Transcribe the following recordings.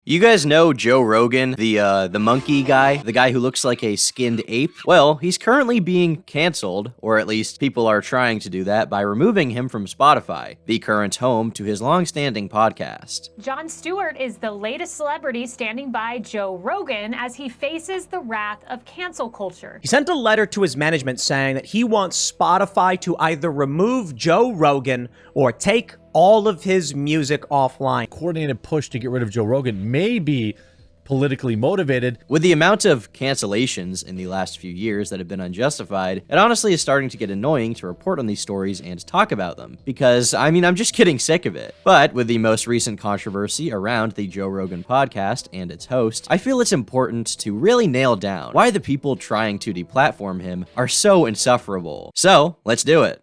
You guys know Joe Rogan, the monkey guy, the guy who looks like a skinned ape? Well, he's currently being canceled, or at least people are trying to do that by removing him from Spotify, the current home to his long-standing podcast. Jon Stewart is the latest celebrity standing by Joe Rogan as he faces the wrath of cancel culture. He sent a letter to his management saying that he wants Spotify to either remove Joe Rogan or take all of his music offline. Coordinated push to get rid of Joe Rogan may be politically motivated. With the amount of cancellations in the last few years that have been unjustified, it honestly is starting to get annoying to report on these stories and talk about them. Because, I'm just getting sick of it. But with the most recent controversy around the Joe Rogan podcast and its host, I feel it's important to really nail down why the people trying to deplatform him are so insufferable. So, let's do it.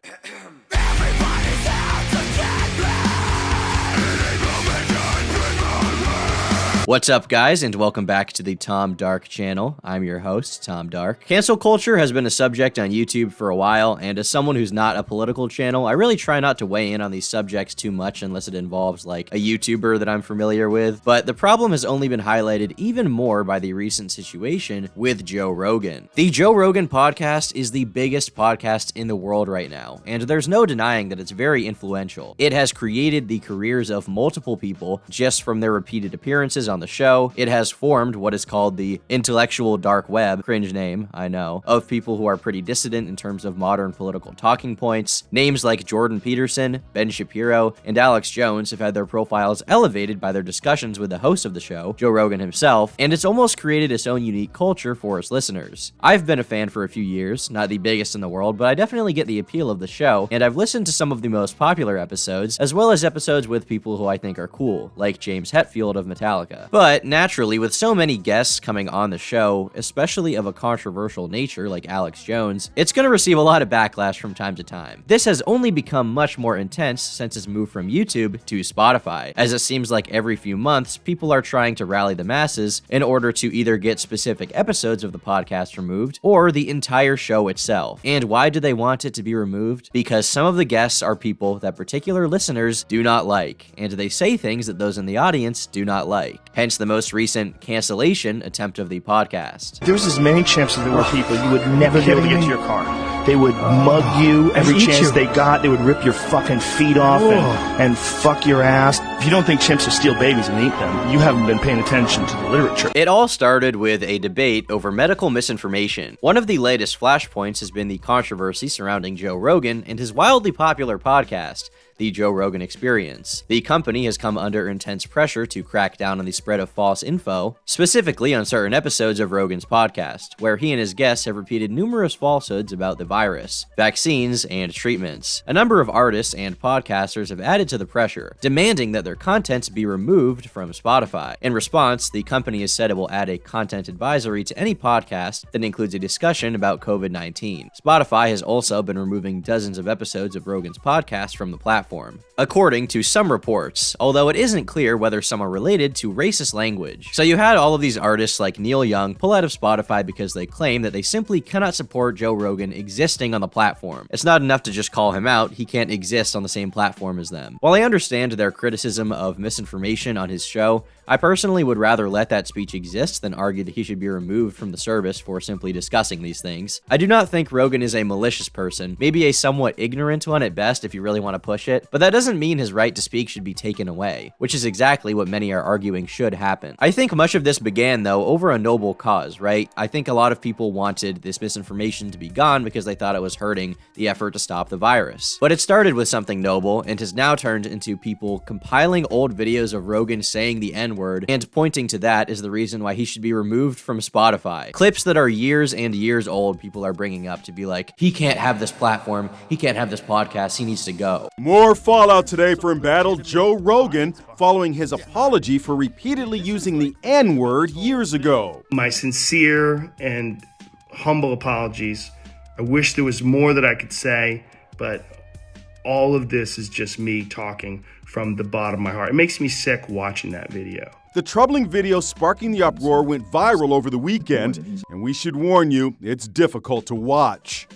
What's up, guys, and welcome back to the Tom Dark channel. I'm your host, Tom Dark. Cancel culture has been a subject on YouTube for a while, and as someone who's not a political channel, I really try not to weigh in on these subjects too much unless it involves, like, a YouTuber that I'm familiar with. But the problem has only been highlighted even more by the recent situation with Joe Rogan. The Joe Rogan podcast is the biggest podcast in the world right now, and there's no denying that it's very influential. It has created the careers of multiple people just from their repeated appearances on the show. It has formed what is called the intellectual dark web, cringe name, I know, of people who are pretty dissident in terms of modern political talking points. Names like Jordan Peterson, Ben Shapiro, and Alex Jones have had their profiles elevated by their discussions with the host of the show, Joe Rogan himself, and it's almost created its own unique culture for its listeners. I've been a fan for a few years, not the biggest in the world, but I definitely get the appeal of the show, and I've listened to some of the most popular episodes, as well as episodes with people who I think are cool, like James Hetfield of Metallica. But naturally, with so many guests coming on the show, especially of a controversial nature like Alex Jones, it's going to receive a lot of backlash from time to time. This has only become much more intense since its move from YouTube to Spotify, as it seems like every few months, people are trying to rally the masses in order to either get specific episodes of the podcast removed or the entire show itself. And why do they want it to be removed? Because some of the guests are people that particular listeners do not like, and they say things that those in the audience do not like. Hence the most recent cancellation attempt of the podcast. There was as many chances there were people you would never be able to get to your car. They would mug you every chance they got. They would rip your fucking feet off and fuck your ass. If you don't think chimps will steal babies and eat them, you haven't been paying attention to the literature. It all started with a debate over medical misinformation. One of the latest flashpoints has been the controversy surrounding Joe Rogan and his wildly popular podcast, The Joe Rogan Experience. The company has come under intense pressure to crack down on the spread of false info, specifically on certain episodes of Rogan's podcast, where he and his guests have repeated numerous falsehoods about the virus, vaccines, and treatments. A number of artists and podcasters have added to the pressure, demanding that their content be removed from Spotify. In response, the company has said it will add a content advisory to any podcast that includes a discussion about COVID-19. Spotify has also been removing dozens of episodes of Rogan's podcast from the platform, according to some reports, although it isn't clear whether some are related to racist language. So you had all of these artists like Neil Young pull out of Spotify because they claim that they simply cannot support Joe Rogan existing on the platform. It's not enough to just call him out, he can't exist on the same platform as them. While I understand their criticism of misinformation on his show, I personally would rather let that speech exist than argue that he should be removed from the service for simply discussing these things. I do not think Rogan is a malicious person, maybe a somewhat ignorant one at best if you really want to push it, but that doesn't mean his right to speak should be taken away, which is exactly what many are arguing should happen. I think much of this began, though, over a noble cause, right? I think a lot of people wanted this misinformation to be gone because they thought it was hurting the effort to stop the virus. But it started with something noble and has now turned into people compiling old videos of Rogan saying the N-word and pointing to that as the reason why he should be removed from Spotify. Clips that are years and years old people are bringing up to be like, he can't have this platform, he can't have this podcast, he needs to go. More fallout today for embattled Joe Rogan following his apology for repeatedly using the N-word years ago. My sincere and humble apologies. I wish there was more that I could say, but all of this is just me talking from the bottom of my heart. It makes me sick watching that video. The troubling video sparking the uproar went viral over the weekend, and we should warn you, it's difficult to watch.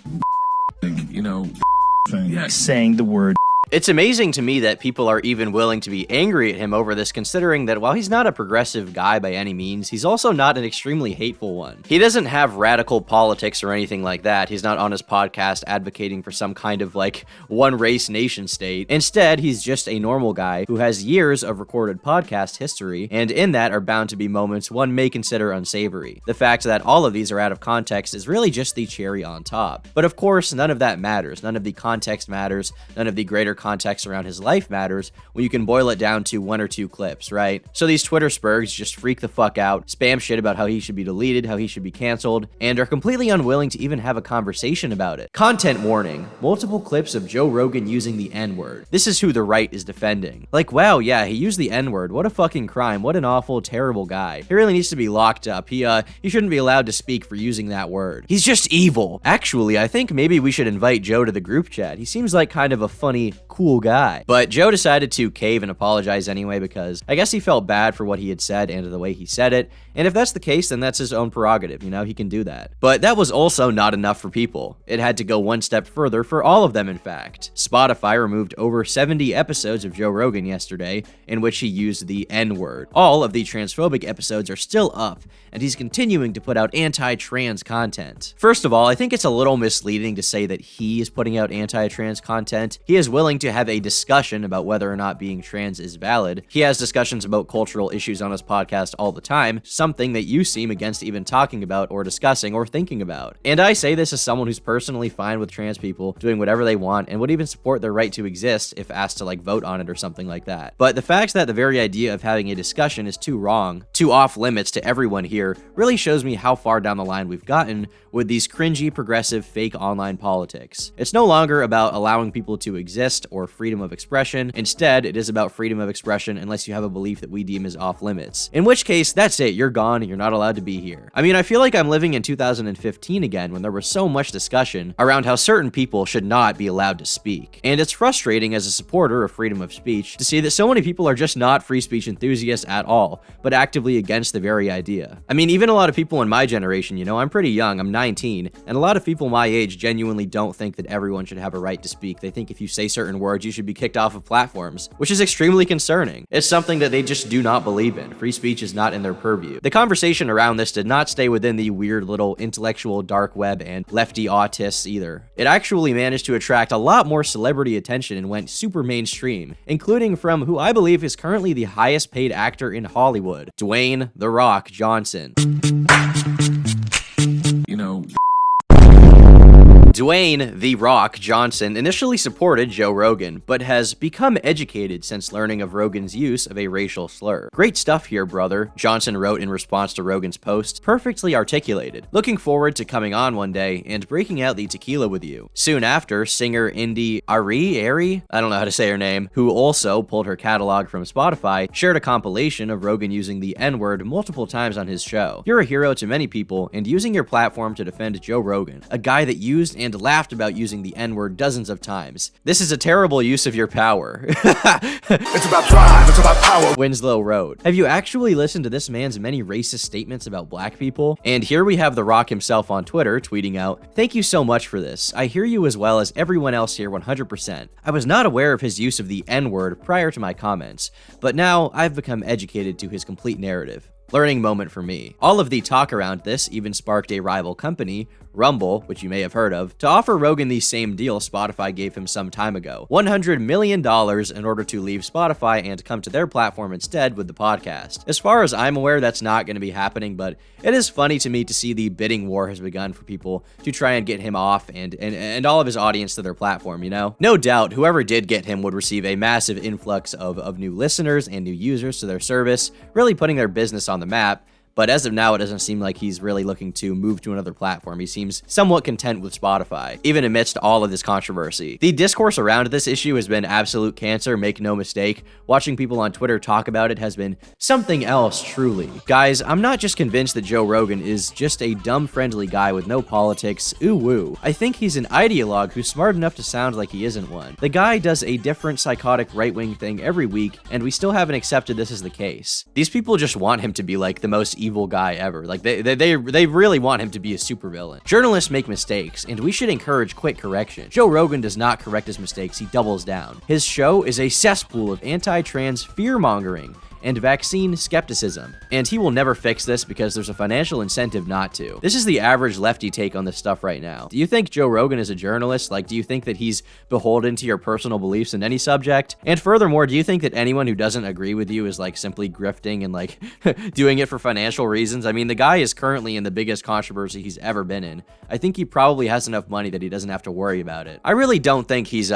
Saying the word It's amazing to me that people are even willing to be angry at him over this, considering that while he's not a progressive guy by any means, he's also not an extremely hateful one. He doesn't have radical politics or anything like that. He's not on his podcast advocating for some kind of like one race nation state. Instead, he's just a normal guy who has years of recorded podcast history, and in that are bound to be moments one may consider unsavory. The fact that all of these are out of context is really just the cherry on top. But of course, none of that matters. None of the context matters. None of the greater context around his life matters when you can boil it down to one or two clips, right? So these Twitter spurgs just freak the fuck out, spam shit about how he should be deleted, how he should be canceled, and are completely unwilling to even have a conversation about it. Content warning: multiple clips of Joe Rogan using the N-word. This is who the right is defending. Like, wow, yeah, he used the N-word. What a fucking crime. What an awful, terrible guy. He really needs to be locked up. He shouldn't be allowed to speak for using that word. He's just evil. Actually, I think maybe we should invite Joe to the group chat. He seems like kind of a funny, cool guy. But Joe decided to cave and apologize anyway because I guess he felt bad for what he had said and the way he said it. And if that's the case, then that's his own prerogative, you know, he can do that. But that was also not enough for people. It had to go one step further for all of them, in fact. Spotify removed over 70 episodes of Joe Rogan yesterday in which he used the N-word. All of the transphobic episodes are still up, and he's continuing to put out anti-trans content. First of all, I think it's a little misleading to say that he is putting out anti-trans content. He is willing to have a discussion about whether or not being trans is valid. He has discussions about cultural issues on his podcast all the time, something that you seem against even talking about or discussing or thinking about. And I say this as someone who's personally fine with trans people doing whatever they want and would even support their right to exist if asked to like vote on it or something like that. But the fact that the very idea of having a discussion is too wrong, too off limits to everyone here, really shows me how far down the line we've gotten with these cringy, progressive, fake online politics. It's no longer about allowing people to exist or freedom of expression. Instead, it is about freedom of expression unless you have a belief that we deem as off limits. In which case, that's it, you're gone and you're not allowed to be here. I mean, I feel like I'm living in 2015 again when there was so much discussion around how certain people should not be allowed to speak. And it's frustrating as a supporter of freedom of speech to see that so many people are just not free speech enthusiasts at all, but actively against the very idea. I mean, even a lot of people in my generation, you know, I'm pretty young, I'm 19, and a lot of people my age genuinely don't think that everyone should have a right to speak. They think if you say certain words, you should be kicked off of platforms, which is extremely concerning. It's something that they just do not believe in. Free speech is not in their purview. The conversation around this did not stay within the weird little intellectual dark web and lefty autists either. It actually managed to attract a lot more celebrity attention and went super mainstream, including from who I believe is currently the highest paid actor in Hollywood, Dwayne "The Rock" Johnson. You know, Dwayne "The Rock" Johnson initially supported Joe Rogan, but has become educated since learning of Rogan's use of a racial slur. "Great stuff here, brother," Johnson wrote in response to Rogan's post. "Perfectly articulated. Looking forward to coming on one day and breaking out the tequila with you." Soon after, singer Indy Ari, I don't know how to say her name, who also pulled her catalog from Spotify, shared a compilation of Rogan using the N-word multiple times on his show. "You're a hero to many people, and using your platform to defend Joe Rogan, a guy that used and laughed about using the N-word dozens of times. This is a terrible use of your power." it's about drive, it's about power. Winslow wrote, "Have you actually listened to this man's many racist statements about black people?" And here we have The Rock himself on Twitter tweeting out, "Thank you so much for this. I hear you as well as everyone else here 100%. I was not aware of his use of the N-word prior to my comments, but now I've become educated to his complete narrative. Learning moment for me." All of the talk around this even sparked a rival company, Rumble, which you may have heard of, to offer Rogan the same deal Spotify gave him some time ago, $100 million in order to leave Spotify and come to their platform instead with the podcast. As far as I'm aware, that's not going to be happening, but it is funny to me to see the bidding war has begun for people to try and get him off and all of his audience to their platform, you know? No doubt, whoever did get him would receive a massive influx of new listeners and new users to their service, really putting their business on the map. But as of now, it doesn't seem like he's really looking to move to another platform. He seems somewhat content with Spotify, even amidst all of this controversy. The discourse around this issue has been absolute cancer, make no mistake. Watching people on Twitter talk about it has been something else, truly. Guys, I'm not just convinced that Joe Rogan is just a dumb, friendly guy with no politics, ooh woo. I think he's an ideologue who's smart enough to sound like he isn't one. The guy does a different psychotic right-wing thing every week, and we still haven't accepted this as the case. These people just want him to be like the most evil guy ever. Like they really want him to be a supervillain. Journalists make mistakes, and we should encourage quick correction. Joe Rogan does not correct his mistakes, he doubles down. His show is a cesspool of anti-trans fear-mongering and vaccine skepticism. And he will never fix this because there's a financial incentive not to. This is the average lefty take on this stuff right now. Do you think Joe Rogan is a journalist? Like, do you think that he's beholden to your personal beliefs in any subject? And furthermore, do you think that anyone who doesn't agree with you is like simply grifting and like doing it for financial reasons? I mean, the guy is currently in the biggest controversy he's ever been in. I think he probably has enough money that he doesn't have to worry about it. I really don't think he's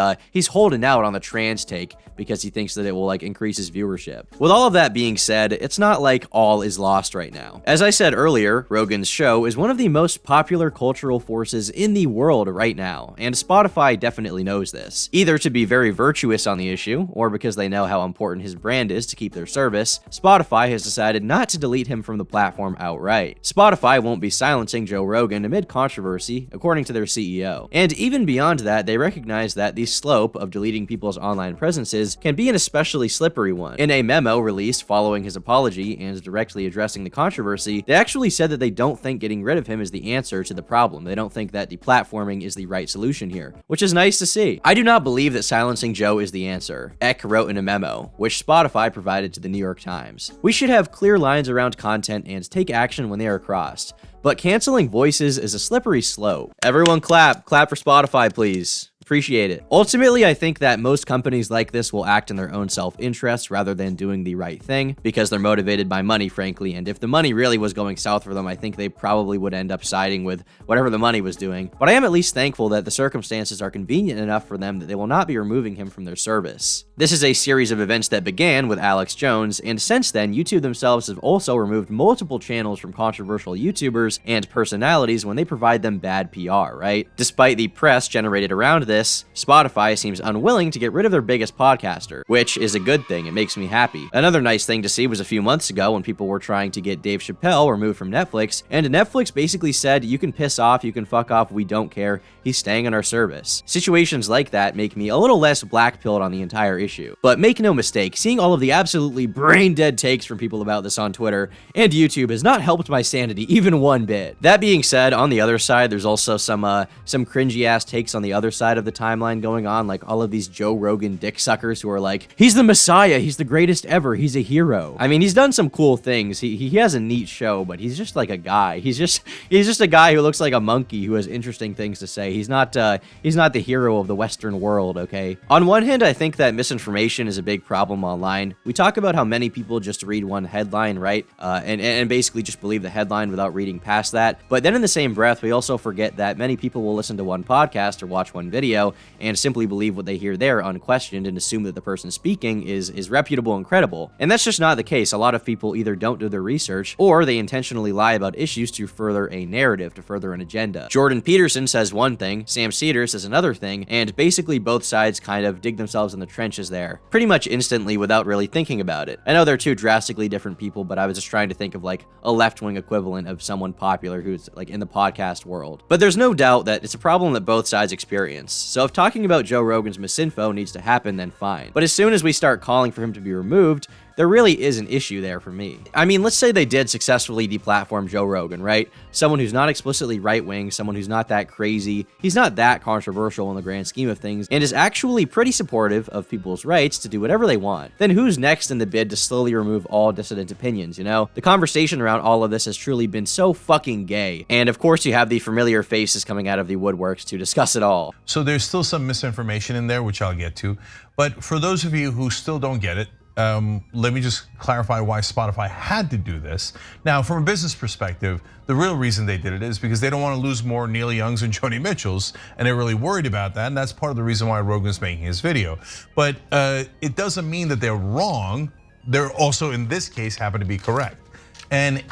holding out on the trans take because he thinks that it will like increase his viewership. With all of that being said, it's not like all is lost right now. As I said earlier, Rogan's show is one of the most popular cultural forces in the world right now, and Spotify definitely knows this. Either to be very virtuous on the issue, or because they know how important his brand is to keep their service, Spotify has decided not to delete him from the platform outright. Spotify won't be silencing Joe Rogan amid controversy, according to their CEO. And even beyond that, they recognize that the slope of deleting people's online presences can be an especially slippery one. In a memo released following his apology and directly addressing the controversy, they actually said that they don't think getting rid of him is the answer to the problem. They don't think that deplatforming is the right solution here, which is nice to see. I do not believe that silencing Joe is the answer, Eck wrote in a memo, which Spotify provided to the New York Times. We should have clear lines around content and take action when they are crossed. But canceling voices is a slippery slope. Everyone clap. Clap for Spotify, please. Appreciate it. Ultimately, I think that most companies like this will act in their own self-interest rather than doing the right thing because they're motivated by money, frankly. And if the money really was going south for them, I think they probably would end up siding with whatever the money was doing. But I am at least thankful that the circumstances are convenient enough for them that they will not be removing him from their service. This is a series of events that began with Alex Jones, and since then, YouTube themselves have also removed multiple channels from controversial YouTubers and personalities when they provide them bad PR, right? Despite the press generated around this, Spotify seems unwilling to get rid of their biggest podcaster, which is a good thing. It makes me happy. Another nice thing to see was a few months ago when people were trying to get Dave Chappelle removed from Netflix, and Netflix basically said, you can piss off, you can fuck off, we don't care, he's staying on our service. Situations like that make me a little less black-pilled on the entire issue. But make no mistake, seeing all of the absolutely brain-dead takes from people about this on Twitter and YouTube has not helped my sanity even one bit. That being said, on the other side, there's also some cringy-ass takes on the other side of the timeline going on, like all of these Joe Rogan dick suckers who are like, he's the messiah, he's the greatest ever, he's a hero. I mean, he's done some cool things. He has a neat show, but he's just like a guy. He's just a guy who looks like a monkey who has interesting things to say. He's not the hero of the Western world, okay? On one hand, I think that misinformation is a big problem online. We talk about how many people just read one headline, right? And basically just believe the headline without reading past that. But then in the same breath, we also forget that many people will listen to one podcast or watch one video and simply believe what they hear there unquestioned and assume that the person speaking is reputable and credible. And that's just not the case. A lot of people either don't do their research or they intentionally lie about issues to further a narrative, to further an agenda. Jordan Peterson says one thing, Sam Cedar says another thing, and basically both sides kind of dig themselves in the trenches there, pretty much instantly without really thinking about it. I know they're two drastically different people, but I was just trying to think of like a left-wing equivalent of someone popular who's like in the podcast world. But there's no doubt that it's a problem that both sides experience. So if talking about Joe Rogan's misinfo needs to happen, then fine. But as soon as we start calling for him to be removed, there really is an issue there for me. I mean, let's say they did successfully deplatform Joe Rogan, right? Someone who's not explicitly right-wing, someone who's not that crazy, he's not that controversial in the grand scheme of things, and is actually pretty supportive of people's rights to do whatever they want. Then who's next in the bid to slowly remove all dissident opinions, you know? The conversation around all of this has truly been so fucking gay. And of course you have the familiar faces coming out of the woodworks to discuss it all. So there's still some misinformation in there, which I'll get to. But for those of you who still don't get it, let me just clarify why Spotify had to do this. Now, from a business perspective, the real reason they did it is because they don't want to lose more Neil Youngs and Joni Mitchells, and they're really worried about that, and that's part of the reason why Rogan's making his video. But it doesn't mean that they're wrong. They're also, in this case, happen to be correct. And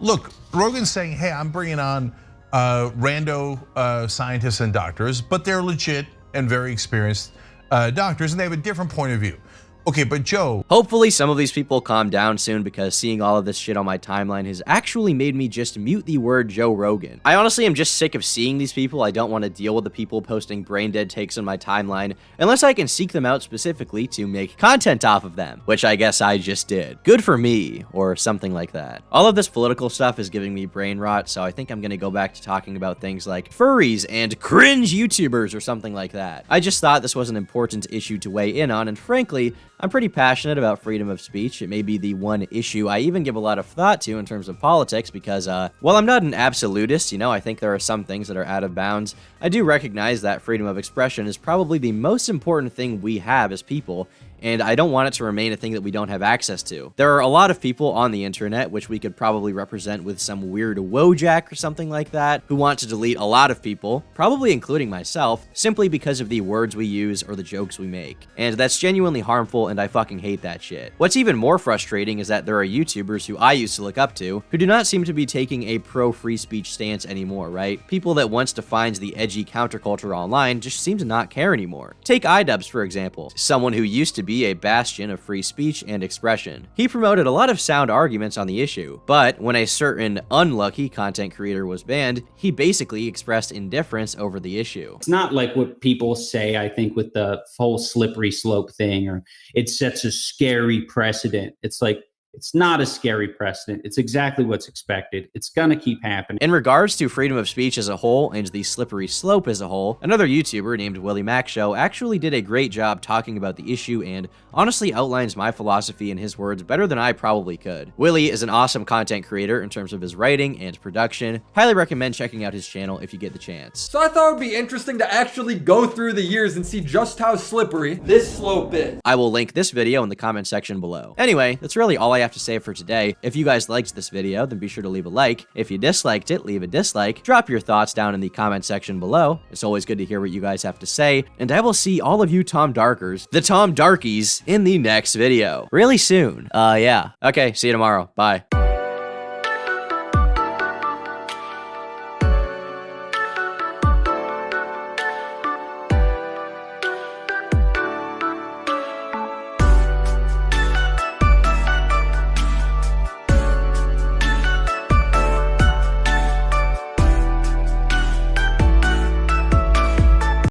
look, Rogan's saying, hey, I'm bringing on rando scientists and doctors, but they're legit and very experienced doctors, and they have a different point of view. Okay, but Joe, Hopefully some of these people calm down soon, because seeing all of this shit on my timeline has actually made me just mute the word Joe Rogan. I honestly am just sick of seeing these people. I don't want to deal with the people posting brain dead takes on my timeline unless I can seek them out specifically to make content off of them, which I guess I just did. Good for me, or something like that. All of this political stuff is giving me brain rot, so I think I'm gonna go back to talking about things like furries and cringe YouTubers or something like that. I just thought this was an important issue to weigh in on, and frankly, I'm pretty passionate about freedom of speech. It may be the one issue I even give a lot of thought to in terms of politics because, while I'm not an absolutist, you know, I think there are some things that are out of bounds. I do recognize that freedom of expression is probably the most important thing we have as people, and I don't want it to remain a thing that we don't have access to. There are a lot of people on the internet, which we could probably represent with some weird Wojak or something like that, who want to delete a lot of people, probably including myself, simply because of the words we use or the jokes we make. And that's genuinely harmful, and I fucking hate that shit. What's even more frustrating is that there are YouTubers who I used to look up to who do not seem to be taking a pro-free speech stance anymore, right? People that once defined the edgy counterculture online just seem to not care anymore. Take iDubbbz, for example, someone who used to be a bastion of free speech and expression. He promoted a lot of sound arguments on the issue, but when a certain unlucky content creator was banned, he basically expressed indifference over the issue. It's not like what people say, I think, with the whole slippery slope thing, or it sets a scary precedent. It's like, it's not a scary precedent. It's exactly what's expected. It's gonna keep happening. In regards to freedom of speech as a whole and the slippery slope as a whole, another YouTuber named Willie Mac Show actually did a great job talking about the issue and honestly outlines my philosophy in his words better than I probably could. Willie is an awesome content creator in terms of his writing and production. Highly recommend checking out his channel if you get the chance. So I thought it would be interesting to actually go through the years and see just how slippery this slope is. I will link this video in the comment section below. Anyway, that's really all I have to say for today. If you guys liked this video, then be sure to leave a like. If you disliked it, leave a dislike. Drop your thoughts down in the comment section below. It's always good to hear what you guys have to say, and I will see all of you Tom Darkers, the Tom Darkies, in the next video. Really soon. Yeah. Okay, see you tomorrow. Bye.